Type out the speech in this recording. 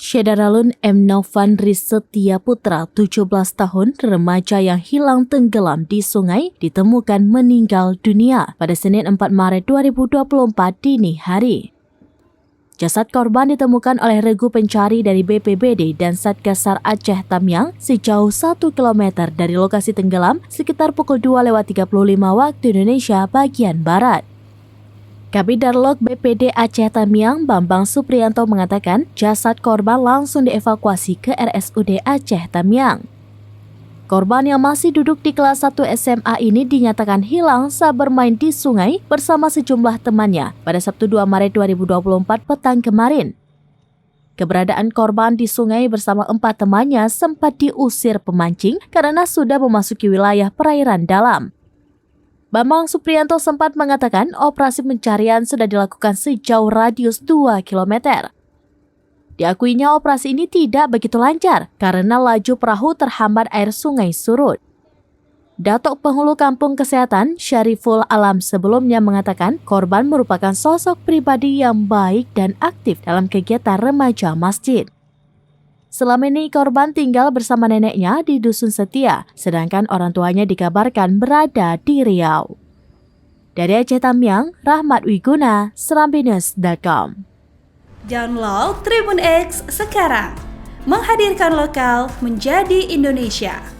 Syedaralun M. Novandri Setia Putra, 17 tahun, remaja yang hilang tenggelam di sungai, ditemukan meninggal dunia pada Senin 4 Maret 2024 dini hari. Jasad korban ditemukan oleh regu pencari dari BPBD dan Satgas SAR Aceh Tamiang sejauh 1 km dari lokasi tenggelam sekitar pukul 2.35 waktu Indonesia bagian Barat. Kabid Darlok BPD Aceh Tamiang, Bambang Supriyanto mengatakan jasad korban langsung dievakuasi ke RSUD Aceh Tamiang. Korban yang masih duduk di kelas 1 SMA ini dinyatakan hilang saat bermain di sungai bersama sejumlah temannya pada Sabtu 2 Maret 2024 petang kemarin. Keberadaan korban di sungai bersama 4 temannya sempat diusir pemancing karena sudah memasuki wilayah perairan dalam. Bambang Supriyanto sempat mengatakan operasi pencarian sudah dilakukan sejauh radius 2 km. Diakuinya operasi ini tidak begitu lancar karena laju perahu terhambat air sungai surut. Datuk Penghulu Kampung Kesehatan Syariful Alam sebelumnya mengatakan korban merupakan sosok pribadi yang baik dan aktif dalam kegiatan remaja masjid. Selama ini korban tinggal bersama neneknya di Dusun Setia, sedangkan orang tuanya dikabarkan berada di Riau. Dari Aceh Tamiang, Rahmat Wiguna, serambinews.com. Download Tribun X sekarang, menghadirkan lokal menjadi Indonesia.